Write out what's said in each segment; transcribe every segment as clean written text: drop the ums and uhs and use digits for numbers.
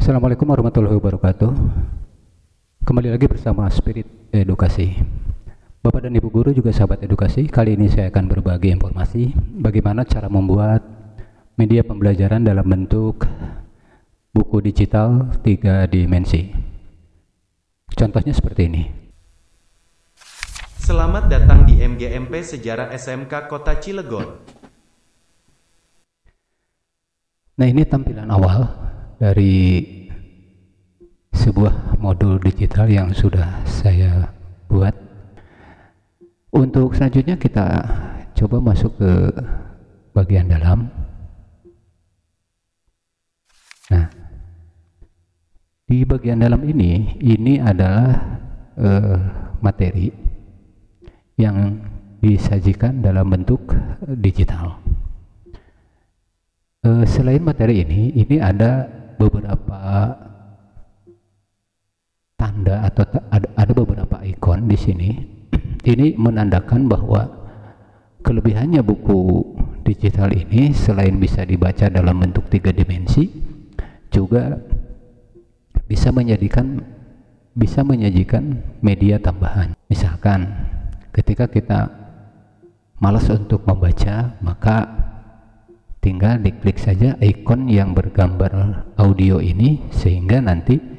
Assalamualaikum warahmatullahi wabarakatuh. Kembali lagi bersama Spirit Edukasi. Bapak dan Ibu Guru juga sahabat edukasi, kali ini saya akan berbagi informasi bagaimana cara membuat media pembelajaran dalam bentuk buku digital 3 dimensi. Contohnya seperti ini. Selamat datang di MGMP Sejarah SMK Kota Cilegon. Nah, ini tampilan awal dari sebuah modul digital yang sudah saya buat. Untuk selanjutnya kita coba masuk ke bagian dalam. Nah, di bagian dalam ini adalah materi yang disajikan dalam bentuk digital. Selain materi ini ada beberapa tanda atau ada beberapa ikon di sini. Ini menandakan bahwa kelebihannya buku digital ini selain bisa dibaca dalam bentuk 3 dimensi, juga bisa menyajikan media tambahan. Misalkan ketika kita malas untuk membaca, maka tinggal diklik saja ikon yang bergambar audio ini, sehingga nanti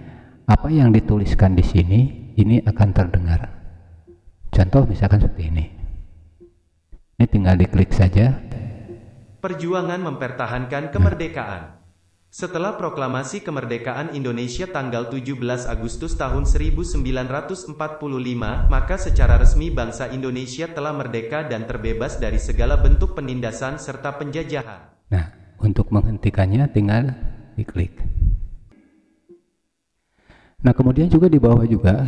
apa yang dituliskan di sini ini akan terdengar. Contoh misalkan seperti ini. Ini tinggal diklik saja. Perjuangan mempertahankan kemerdekaan. Setelah proklamasi kemerdekaan Indonesia tanggal 17 Agustus tahun 1945, maka secara resmi bangsa Indonesia telah merdeka dan terbebas dari segala bentuk penindasan serta penjajahan. Nah, untuk menghentikannya tinggal diklik. Nah, kemudian juga di bawah juga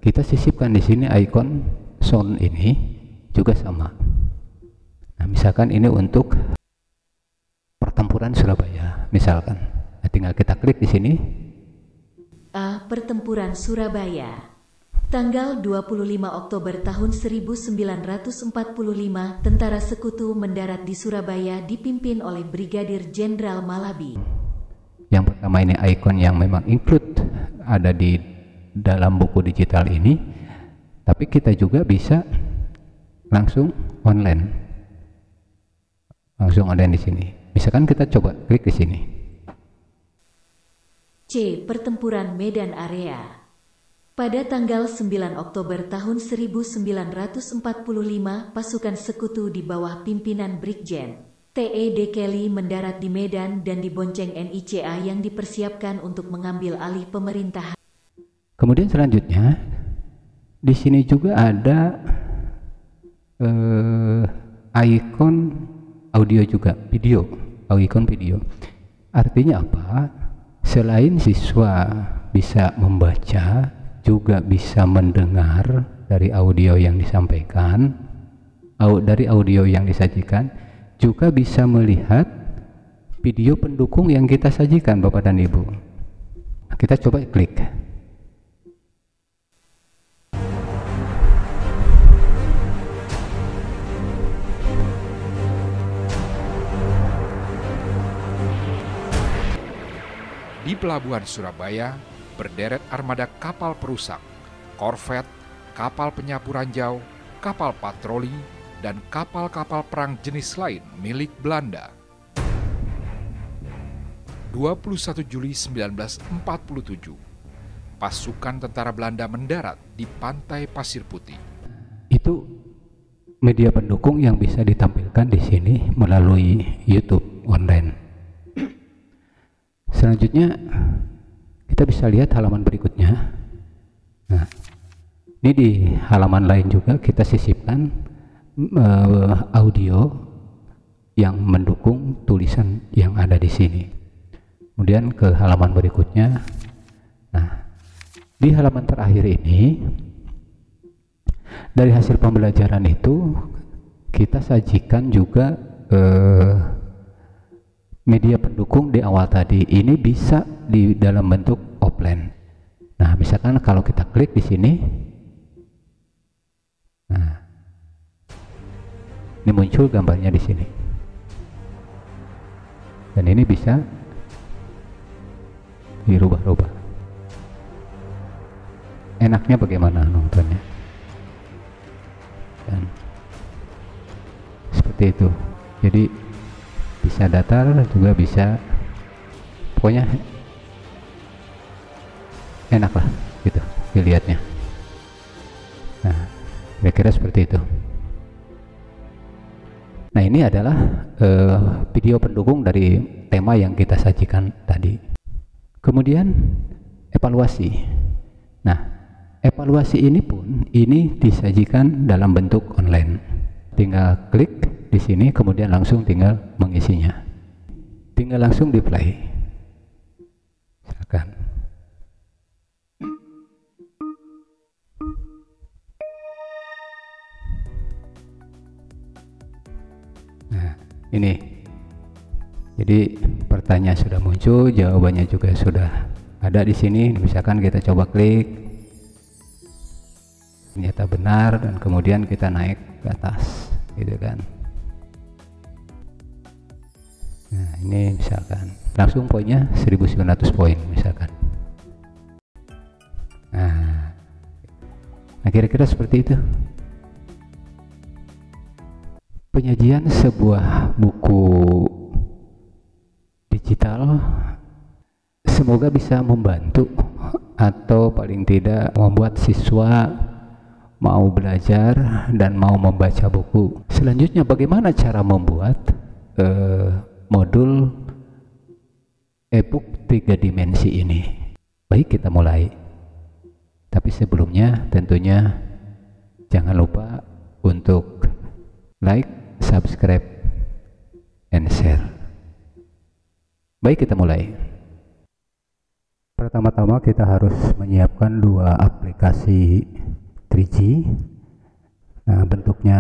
kita sisipkan di sini ikon sound ini juga sama. Nah, misalkan ini untuk pertempuran Surabaya, misalkan. Nah, tinggal kita klik di sini. Pertempuran Surabaya. Tanggal 25 Oktober tahun 1945, tentara sekutu mendarat di Surabaya dipimpin oleh Brigadir Jenderal Malabi. Yang pertama ini ikon yang memang include ada di dalam buku digital ini, tapi kita juga bisa langsung online di sini. Misalkan kita coba klik di sini. C. Pertempuran Medan Area. Pada tanggal 9 Oktober tahun 1945, pasukan sekutu di bawah pimpinan Brigjen T.E.D. Kelly mendarat di Medan dan dibonceng NICA yang dipersiapkan untuk mengambil alih pemerintahan. Kemudian selanjutnya, di sini juga ada ikon audio juga, ikon video. Artinya apa? Selain siswa bisa membaca, juga bisa mendengar dari audio yang disampaikan, dari audio yang disajikan, juga bisa melihat video pendukung yang kita sajikan, Bapak dan Ibu. Nah, kita coba klik. Di Pelabuhan Surabaya, berderet armada kapal perusak, korvet, kapal penyapu ranjau, kapal patroli, dan kapal-kapal perang jenis lain milik Belanda. 21 Juli 1947, pasukan tentara Belanda mendarat di pantai Pasir Putih. Itu media pendukung yang bisa ditampilkan di sini melalui YouTube online. Selanjutnya kita bisa lihat halaman berikutnya. Nah, ini di halaman lain juga kita sisipkan audio yang mendukung tulisan yang ada di sini. Kemudian ke halaman berikutnya. Nah, di halaman terakhir ini, dari hasil pembelajaran itu kita sajikan juga media pendukung di awal tadi. Ini bisa di dalam bentuk offline. Nah, misalkan kalau kita klik di sini, nah, ini muncul gambarnya di sini. Dan ini bisa dirubah-rubah. Enaknya bagaimana nontonnya? Dan seperti itu. Jadi bisa datar juga bisa, pokoknya enak lah gitu dilihatnya. Nah, kira-kira seperti itu. Nah, ini adalah video pendukung dari tema yang kita sajikan tadi. Kemudian evaluasi. Nah, evaluasi ini pun disajikan dalam bentuk online. Tinggal klik di sini, kemudian langsung tinggal mengisinya. Tinggal langsung di play. Silakan. Nah, ini. Jadi pertanyaan sudah muncul, jawabannya juga sudah ada di sini. Misalkan kita coba klik, ternyata benar, dan kemudian kita naik ke atas, gitu kan. Nah, ini misalkan langsung poinnya 1900 poin misalkan. Nah, kira-kira seperti itu. Penyajian sebuah buku digital semoga bisa membantu atau paling tidak membuat siswa mau belajar dan mau membaca buku. Selanjutnya, bagaimana cara membuat modul e-book 3 dimensi ini? Baik, kita mulai. Tapi sebelumnya tentunya jangan lupa untuk like, subscribe, and share. Baik, kita mulai. Pertama-tama kita harus menyiapkan 2 aplikasi 3G. Nah, bentuknya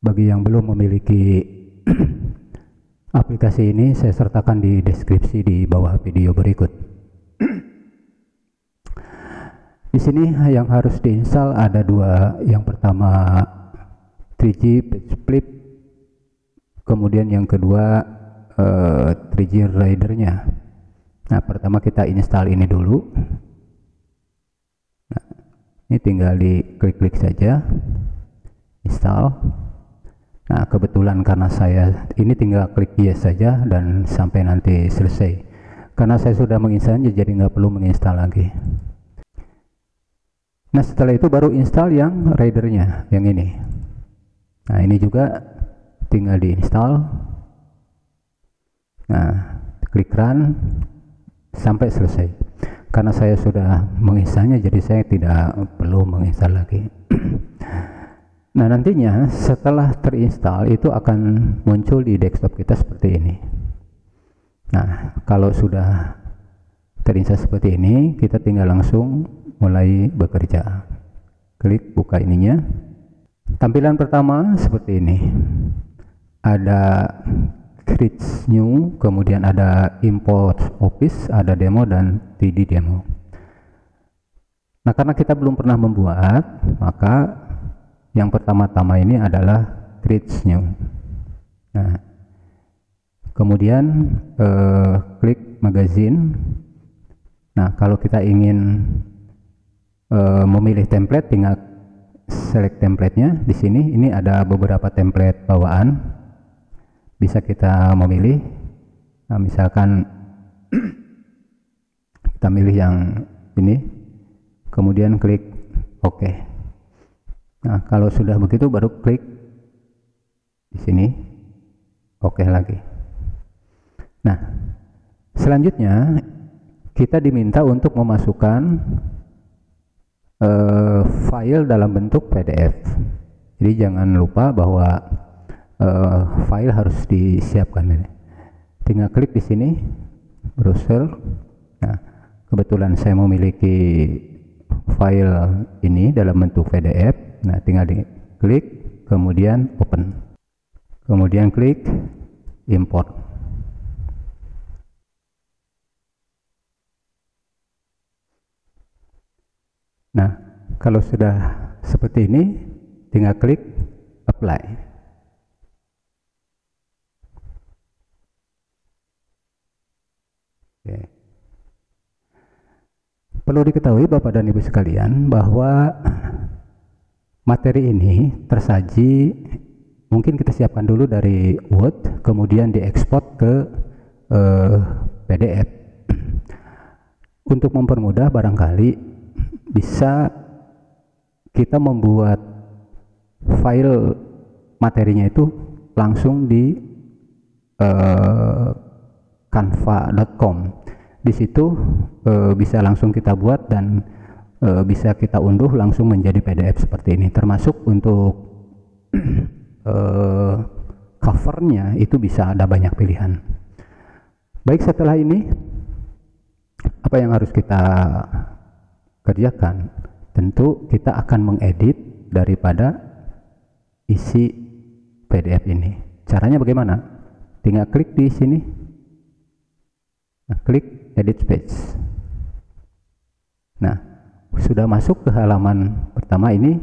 bagi yang belum memiliki aplikasi ini saya sertakan di deskripsi di bawah video berikut. Di sini yang harus diinstal ada 2. Yang pertama 3G Page Flip, kemudian yang kedua 3G Reader-nya. Nah, pertama kita install ini dulu. Nah, ini tinggal diklik-klik saja, install. Nah, kebetulan karena saya ini tinggal klik yes saja dan sampai nanti selesai. Karena saya sudah menginstalnya, jadi nggak perlu menginstal lagi. Nah, setelah itu baru install yang readernya, yang ini. Nah, ini juga tinggal diinstal. Nah, klik run sampai selesai. Karena saya sudah menginstalnya, jadi saya tidak perlu menginstal lagi. Nah, nantinya setelah terinstall itu akan muncul di desktop kita seperti ini. Nah, kalau sudah terinstall seperti ini, kita tinggal langsung mulai bekerja. Klik buka ininya. Tampilan pertama seperti ini. Ada create new, kemudian ada import office, ada demo, dan 3D demo. Nah, karena kita belum pernah membuat, maka yang pertama-tama ini adalah create new. Nah, kemudian klik magazine. Nah, kalau kita ingin memilih template, tinggal select template-nya di sini. Ini ada beberapa template bawaan, bisa kita memilih. Nah, misalkan kita milih yang ini, kemudian klik OK. Nah, kalau sudah begitu baru klik di sini OK lagi. Nah, selanjutnya kita diminta untuk memasukkan file dalam bentuk PDF. Jadi jangan lupa bahwa file harus disiapkan ini. Tinggal klik di sini browser. Nah, kebetulan saya memiliki file ini dalam bentuk PDF. Nah, tinggal diklik, kemudian open, kemudian klik import. Nah, kalau sudah seperti ini, tinggal klik apply. Oke. Perlu diketahui Bapak dan Ibu sekalian bahwa materi ini tersaji, mungkin kita siapkan dulu dari Word, kemudian diekspor ke PDF. Untuk mempermudah, barangkali bisa kita membuat file materinya itu langsung di canva.com. Di situ bisa langsung kita buat dan bisa kita unduh langsung menjadi PDF seperti ini. Termasuk untuk covernya itu bisa ada banyak pilihan. Baik, setelah ini apa yang harus kita kerjakan? Tentu kita akan mengedit daripada isi PDF ini. Caranya bagaimana? Tinggal klik di sini, klik edit page. Nah, sudah masuk ke halaman pertama ini.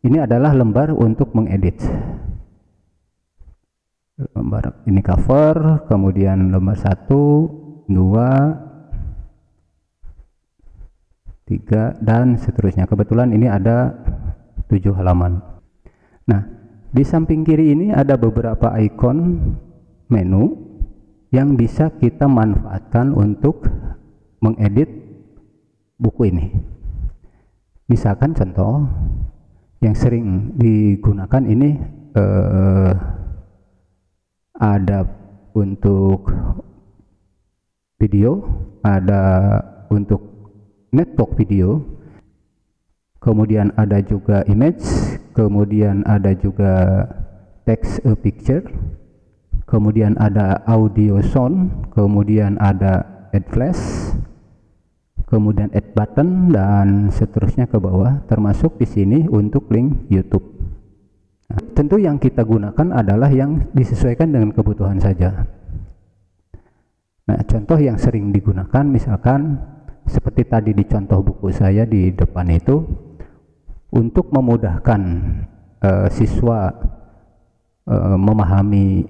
Ini adalah lembar untuk mengedit. Lembar ini cover, kemudian lembar 1, 2, 3 dan seterusnya. Kebetulan ini ada 7 halaman. Nah, di samping kiri ini ada beberapa ikon menu yang bisa kita manfaatkan untuk mengedit buku ini. Misalkan contoh yang sering digunakan ini ada untuk video, ada untuk network video, kemudian ada juga image, kemudian ada juga text a picture, kemudian ada audio sound, kemudian ada add flash, kemudian add button dan seterusnya ke bawah, termasuk di sini untuk link YouTube. Nah, tentu yang kita gunakan adalah yang disesuaikan dengan kebutuhan saja. Nah, contoh yang sering digunakan misalkan seperti tadi di contoh buku saya di depan itu, untuk memudahkan siswa memahami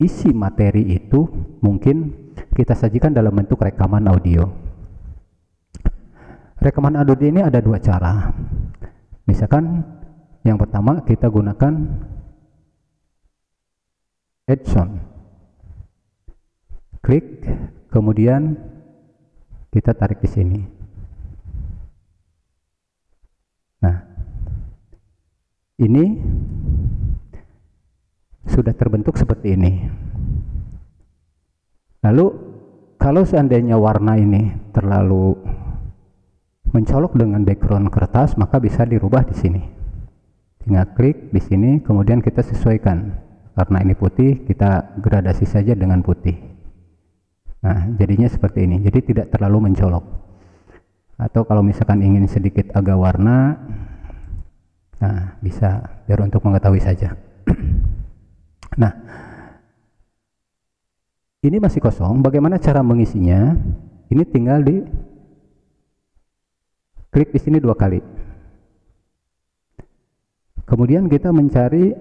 isi materi itu, mungkin kita sajikan dalam bentuk rekaman audio. Rekaman audio ini ada 2 cara. Misalkan yang pertama kita gunakan add sound. Klik, kemudian kita tarik di sini. Nah, ini sudah terbentuk seperti ini. Lalu kalau seandainya warna ini terlalu mencolok dengan background kertas, maka bisa dirubah di sini. Tinggal klik di sini, kemudian kita sesuaikan. Karena ini putih, kita gradasi saja dengan putih. Nah, jadinya seperti ini. Jadi tidak terlalu mencolok. Atau kalau misalkan ingin sedikit agak warna, nah bisa, biar untuk mengetahui saja. Nah, ini masih kosong. Bagaimana cara mengisinya? Ini tinggal di klik di sini 2 kali. Kemudian kita mencari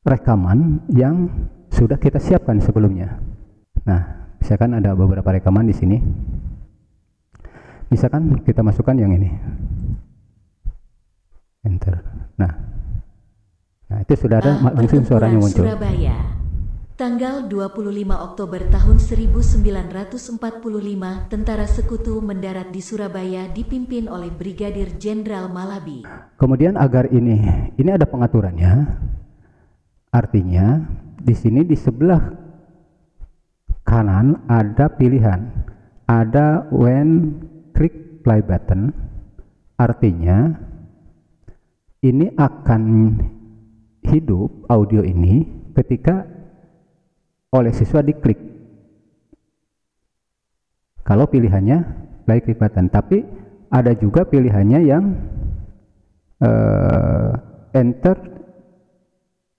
rekaman yang sudah kita siapkan sebelumnya. Nah, misalkan ada beberapa rekaman di sini. Misalkan kita masukkan yang ini. Enter. Nah, itu sudah ada langsung suaranya muncul. Surabaya, tanggal 25 Oktober tahun 1945, Tentara Sekutu mendarat di Surabaya dipimpin oleh Brigadir Jenderal Malabi. Kemudian agar ini ada pengaturannya. Artinya di sini di sebelah kanan ada pilihan, ada when click play button. Artinya ini akan hidup audio ini ketika oleh siswa diklik. Kalau pilihannya play click button, tapi ada juga pilihannya yang enter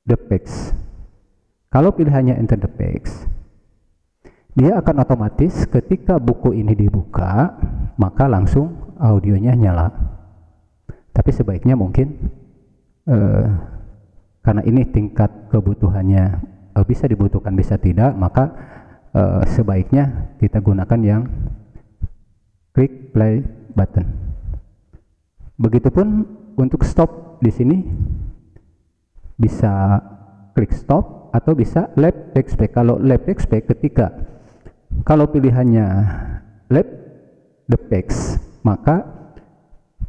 the text. Kalau pilihannya enter the text, dia akan otomatis ketika buku ini dibuka, maka langsung audionya nyala. Tapi sebaiknya mungkin karena ini tingkat kebutuhannya bisa dibutuhkan bisa tidak, maka sebaiknya kita gunakan yang klik play button. Begitupun untuk stop di sini bisa klik stop atau bisa left backspace. Kalau left backspace kalau pilihannya left the page, maka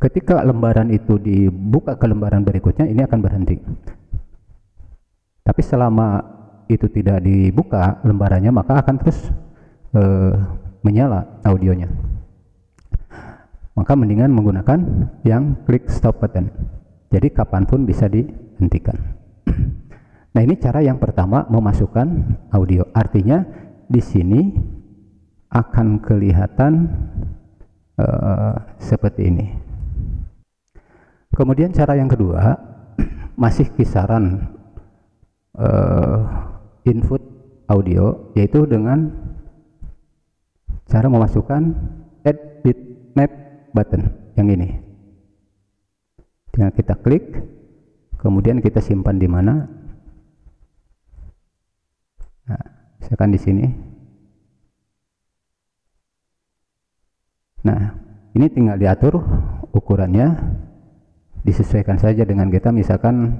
ketika lembaran itu dibuka ke lembaran berikutnya ini akan berhenti. Tapi selama itu tidak dibuka lembarannya, maka akan terus menyala audionya. Maka mendingan menggunakan yang klik stop button. Jadi kapanpun bisa dihentikan. Nah, ini cara yang pertama memasukkan audio. Artinya di sini akan kelihatan seperti ini. Kemudian cara yang kedua masih kisaran input audio, yaitu dengan cara memasukkan add bitmap button yang ini. Tinggal kita klik, kemudian kita simpan di mana. Nah, misalkan di sini. Nah, ini tinggal diatur ukurannya, disesuaikan saja dengan kita. Misalkan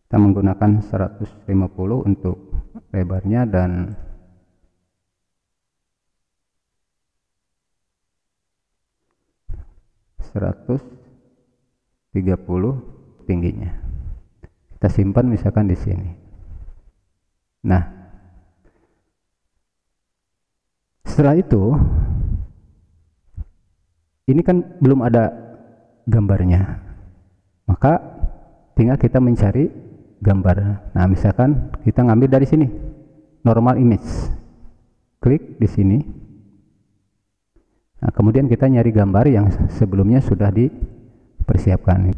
kita menggunakan 150 untuk lebarnya dan 130 tingginya. Kita simpan misalkan di sini. Nah, setelah itu ini kan belum ada gambarnya, maka tinggal kita mencari gambar. Nah, misalkan kita ngambil dari sini normal image, klik di sini. Nah, kemudian kita nyari gambar yang sebelumnya sudah dipersiapkan.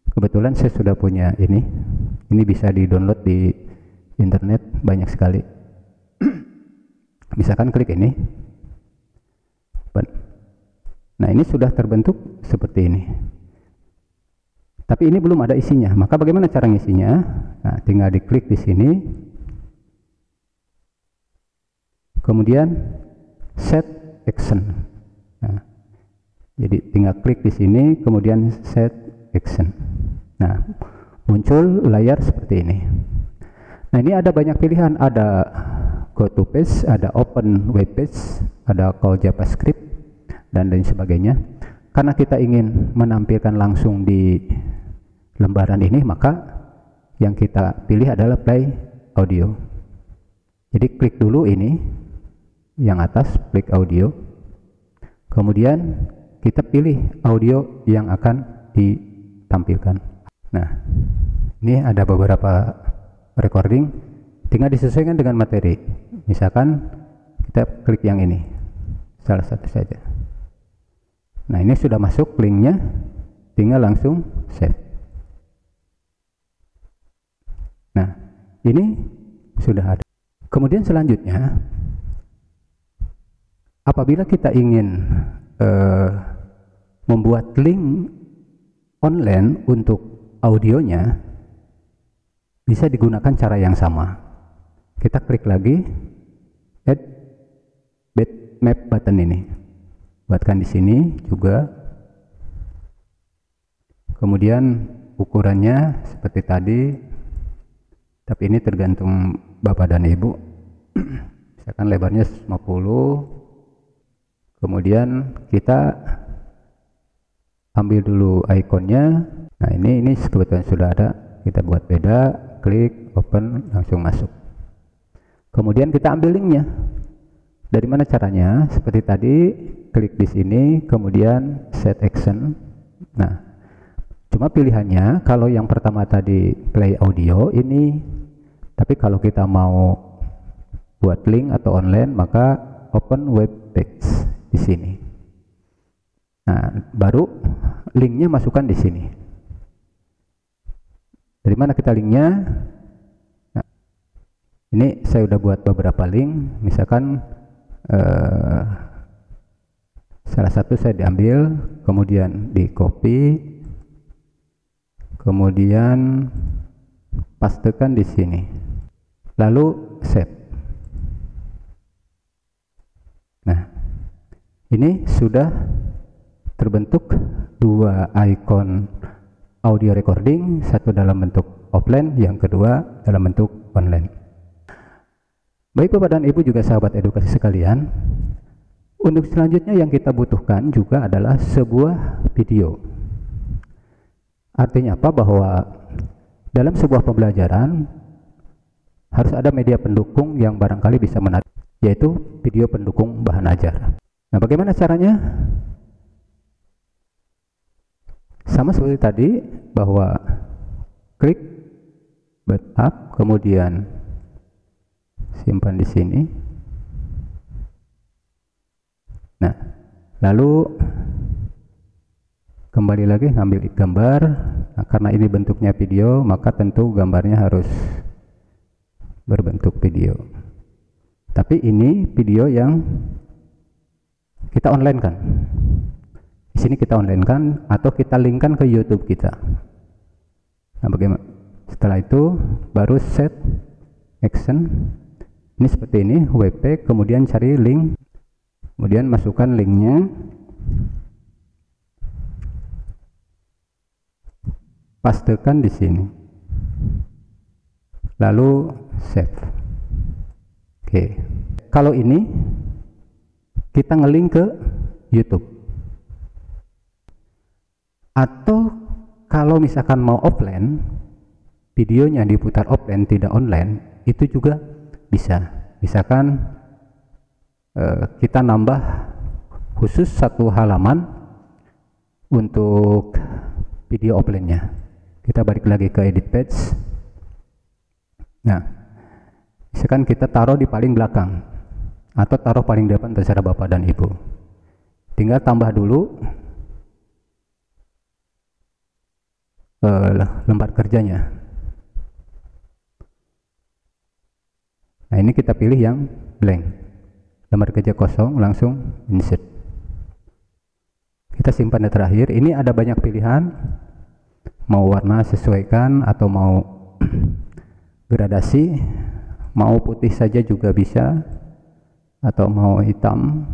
Kebetulan saya sudah punya ini bisa di-download di internet banyak sekali. Misalkan klik ini. Nah, ini sudah terbentuk seperti ini. Tapi ini belum ada isinya. Maka bagaimana cara ngisinya? Nah, tinggal diklik di sini. Kemudian set action. Nah, jadi tinggal klik di sini, kemudian set action. Nah, muncul layar seperti ini. Nah, ini ada banyak pilihan. Ada go to page, ada open web page, ada call JavaScript, dan lain sebagainya. Karena kita ingin menampilkan langsung di lembaran ini, maka yang kita pilih adalah play audio. Jadi klik dulu ini yang atas, klik audio, kemudian kita pilih audio yang akan ditampilkan. Nah, ini ada beberapa recording, tinggal disesuaikan dengan materi. Misalkan kita klik yang ini, salah satu saja. Nah, ini sudah masuk linknya, tinggal langsung save. Nah, ini sudah ada. Kemudian selanjutnya, apabila kita ingin membuat link online untuk audionya, bisa digunakan cara yang sama. Kita klik lagi add bitmap button ini, buatkan di sini juga. Kemudian ukurannya seperti tadi, tapi ini tergantung Bapak dan Ibu. Misalkan lebarnya 50. Kemudian kita ambil dulu ikonnya. Nah, ini kebetulan sudah ada, kita buat beda, klik open, langsung masuk. Kemudian kita ambil linknya. Dari mana caranya? Seperti tadi, klik di sini, kemudian set action. Nah, cuma pilihannya kalau yang pertama tadi play audio ini, tapi kalau kita mau buat link atau online, maka open web page di sini. Nah, baru linknya masukkan di sini. Dari mana kita linknya? Nah, ini saya udah buat beberapa link. Misalkan salah satu saya diambil, kemudian di copy, kemudian pastekan di sini, lalu save. Ini sudah terbentuk dua ikon audio recording, satu dalam bentuk offline, yang kedua dalam bentuk online. Baik Bapak dan Ibu juga sahabat edukasi sekalian, untuk selanjutnya yang kita butuhkan juga adalah sebuah video. Artinya apa? Bahwa dalam sebuah pembelajaran harus ada media pendukung yang barangkali bisa menarik, yaitu video pendukung bahan ajar. Nah, bagaimana caranya? Sama seperti tadi, bahwa klik backup, kemudian simpan di sini. Nah, lalu kembali lagi ngambil gambar. Nah, karena ini bentuknya video, maka tentu gambarnya harus berbentuk video. Tapi ini video yang kita online kan. Di sini kita online kan, atau kita linkkan ke YouTube kita. Nah, bagaimana? Setelah itu baru set action. Ini seperti ini, WP, kemudian cari link, kemudian masukkan linknya. Pastekan di sini, lalu save. Oke, kalau ini kita ngelink ke YouTube, atau kalau misalkan mau offline, videonya diputar offline tidak online, itu juga bisa. Misalkan kita nambah khusus satu halaman untuk video offline-nya. Kita balik lagi ke edit page. Nah, misalkan kita taruh di paling belakang atau taruh paling depan, terserah Bapak dan Ibu. Tinggal tambah dulu lembar kerjanya. Nah, ini kita pilih yang blank, lembar kerja kosong, langsung insert. Kita simpan di terakhir. Ini ada banyak pilihan, mau warna sesuaikan atau mau gradasi, mau putih saja juga bisa, atau mau hitam,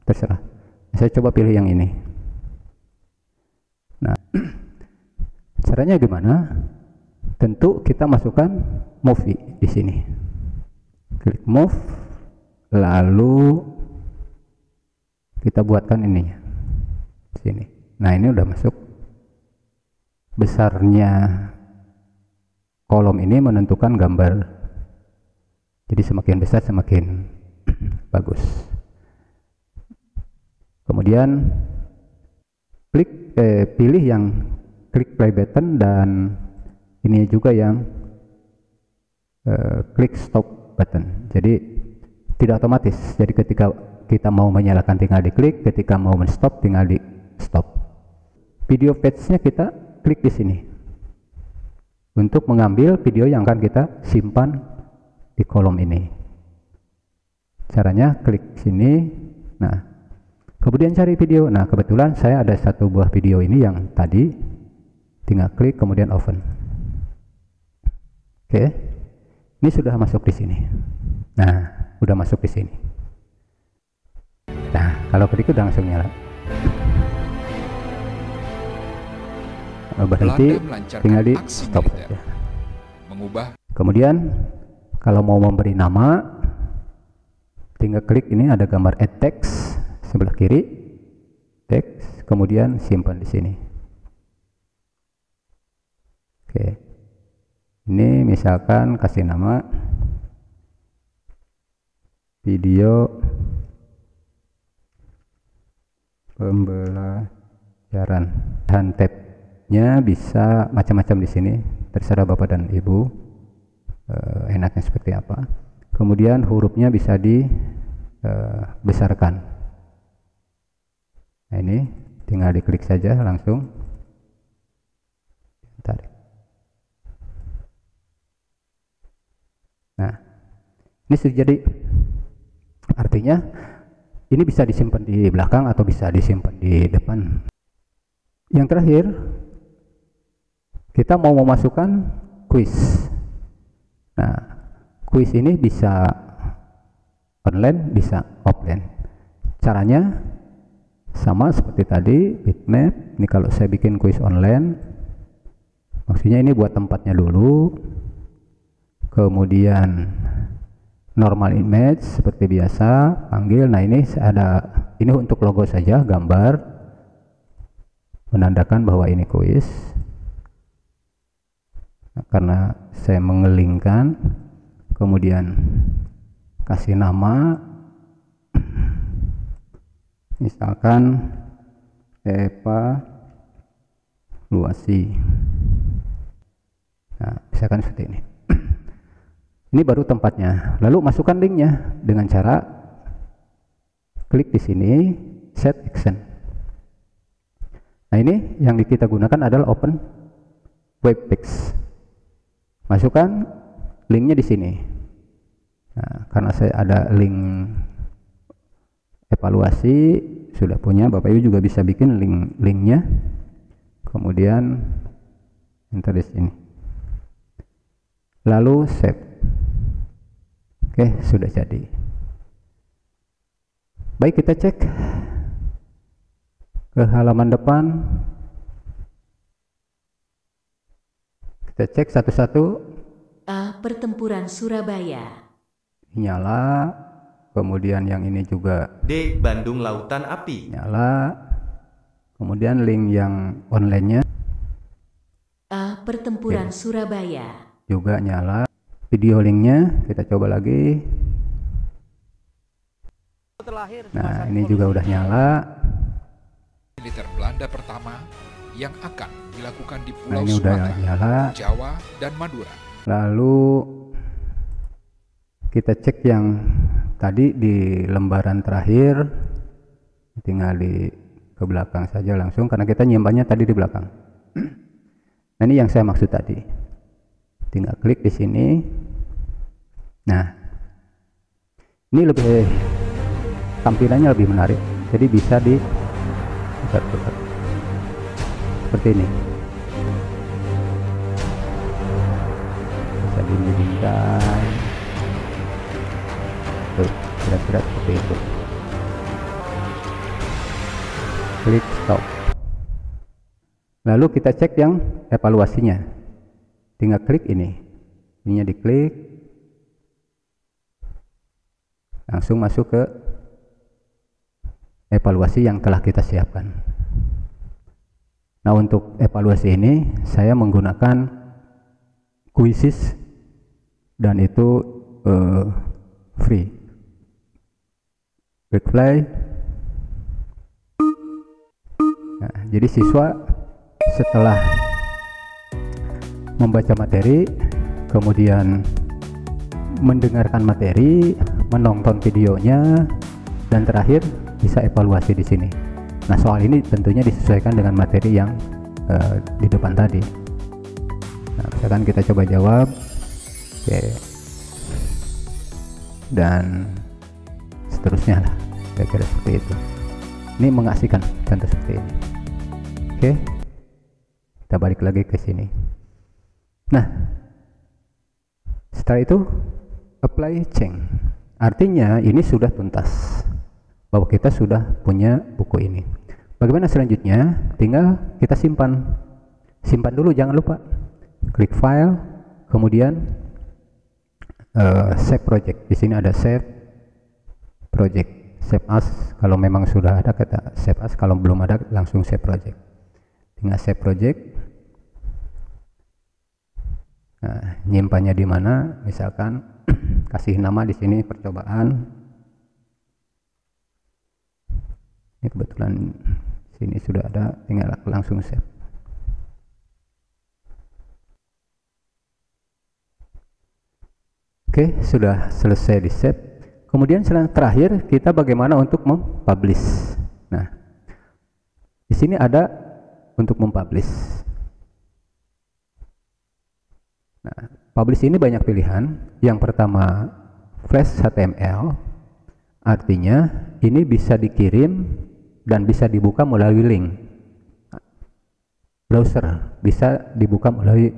terserah. Saya coba pilih yang ini. Nah, caranya gimana? Tentu kita masukkan movie di sini. Klik move, lalu kita buatkan ininya sini. Nah, ini udah masuk. Besarnya kolom ini menentukan gambar, jadi semakin besar semakin bagus. Kemudian pilih yang klik play button, dan ini juga yang klik stop button. Jadi tidak otomatis, jadi ketika kita mau menyalakan tinggal diklik, ketika mau men-stop tinggal di stop. Video page-nya kita klik di sini untuk mengambil video yang akan kita simpan di kolom ini. Caranya klik sini. Nah, kemudian cari video. Nah, kebetulan saya ada satu buah video ini yang tadi, tinggal klik kemudian open. Oke, ini sudah masuk di sini. Nah, udah masuk di sini. Nah, kalau klik udah langsung nyala. Berhenti, tinggal di stop saja. Mengubah. Kemudian kalau mau memberi nama, tinggal klik ini, ada gambar add text sebelah kiri, teks, kemudian simpan di sini. Oke, ini misalkan kasih nama video pembelajaran. Dan tabnya bisa macam-macam di sini, terserah Bapak dan Ibu enaknya seperti apa. Kemudian hurufnya bisa dibesarkan. Nah, ini tinggal diklik saja langsung tarik. Nah, ini sudah jadi. Artinya ini bisa disimpan di belakang atau bisa disimpan di depan. Yang terakhir, kita mau memasukkan kuis. Nah, kuis ini bisa online, bisa offline. Caranya Sama seperti tadi bitmap. Ini kalau saya bikin kuis online, maksudnya ini buat tempatnya dulu, kemudian normal image seperti biasa, panggil. Nah ini ini untuk logo saja, gambar menandakan bahwa ini kuis. Nah, karena saya mengelingkan, kemudian kasih nama, misalkan evaluasi. Nah, misalkan seperti ini. Ini baru tempatnya. Lalu masukkan linknya dengan cara klik di sini, set action. Nah ini yang kita gunakan adalah open web page. Masukkan linknya di sini. Nah, karena saya ada link evaluasi sudah punya, Bapak Ibu juga bisa bikin linknya. Kemudian enter di sini. Lalu save. Oke, sudah jadi. Baik, kita cek ke halaman depan. Kita cek satu-satu. A. Pertempuran Surabaya. Nyala. Kemudian yang ini juga D. Bandung Lautan Api. nyala. Kemudian link yang online-nya A. Pertempuran Surabaya. juga nyala. Video linknya kita coba lagi. Nah ini juga udah nyala. Militer Belanda pertama yang akan dilakukan di Nah Pulau ini udah Sumatera, nyala. Jawa, dan Madura. Lalu kita cek yang tadi di lembaran terakhir, tinggal ke belakang saja langsung karena kita nyimpannya tadi di belakang. Nah ini yang saya maksud tadi. Tinggal klik di sini. Nah, ini lebih tampilannya lebih menarik. Jadi bisa putar-putar seperti ini. Bisa dimidingkan. Tuh, kira-kira seperti itu. Klik stop. Lalu kita cek yang evaluasinya. Tinggal klik ini. Ininya diklik. Langsung masuk ke evaluasi yang telah kita siapkan. Nah, untuk evaluasi ini saya menggunakan Quizzes dan itu free. Klik play. Nah, jadi siswa setelah membaca materi, kemudian mendengarkan materi, menonton videonya, dan terakhir bisa evaluasi di sini. Nah, soal ini tentunya disesuaikan dengan materi yang di depan tadi. Nah, misalkan kita coba jawab, oke, dan seterusnya lah, kira-kira seperti itu. Ini mengasihkan contoh seperti ini. Oke, kita balik lagi ke sini. Nah, setelah itu apply change. Artinya ini sudah tuntas bahwa kita sudah punya buku ini. Bagaimana selanjutnya? Tinggal kita simpan. Simpan dulu, jangan lupa. Klik file, kemudian save project. Di sini ada save project, save as. Kalau memang sudah ada kita save as, kalau belum ada langsung save project. Tinggal save project. Nah, nyimpannya di mana? Misalkan kasih nama di sini percobaan. Ini kebetulan sini sudah ada, tinggal langsung save. Oke, sudah selesai di save. Kemudian terakhir kita bagaimana untuk mempublish. Nah, di sini ada untuk mempublish. Nah, publish ini banyak pilihan. Yang pertama flash HTML, artinya ini bisa dikirim dan bisa dibuka melalui link browser, bisa dibuka melalui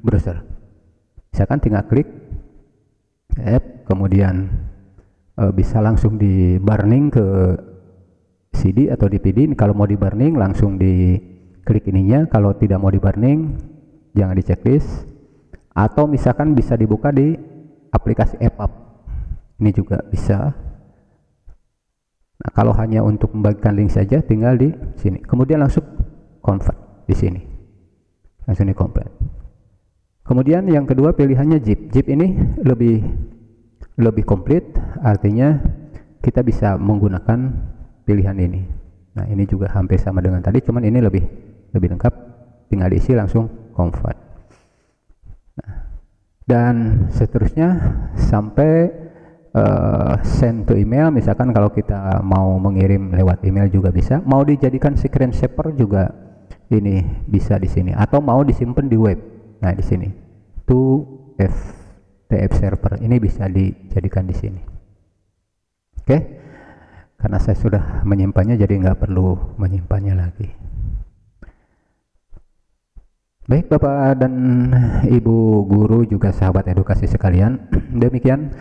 browser. Misalkan tinggal klik app, kemudian bisa langsung di burning ke CD atau DVD. Kalau mau di burning langsung di klik ininya, kalau tidak mau di burning jangan di checklist, atau misalkan bisa dibuka di aplikasi EPUB, ini juga bisa. Nah, kalau hanya untuk membagikan link saja tinggal di sini, kemudian langsung convert di sini, langsung di convert. Kemudian yang kedua pilihannya zip. Zip ini lebih komplit, artinya kita bisa menggunakan pilihan ini. Nah, ini juga hampir sama dengan tadi, cuman ini lebih lengkap, tinggal diisi langsung convert. Nah, dan seterusnya sampai send to email. Misalkan kalau kita mau mengirim lewat email juga bisa, mau dijadikan screen saver juga ini bisa di sini, atau mau disimpan di web. Nah, di sini to FTP server ini bisa dijadikan di sini. Oke, karena saya sudah menyimpannya jadi nggak perlu menyimpannya lagi. Baik Bapak dan Ibu guru juga sahabat edukasi sekalian, demikian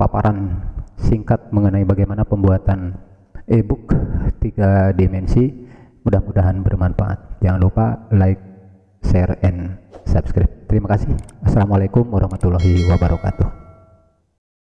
paparan singkat mengenai bagaimana pembuatan e-book 3 dimensi. Mudah-mudahan bermanfaat. Jangan lupa like, share, and subscribe. Terima kasih. Assalamualaikum warahmatullahi wabarakatuh.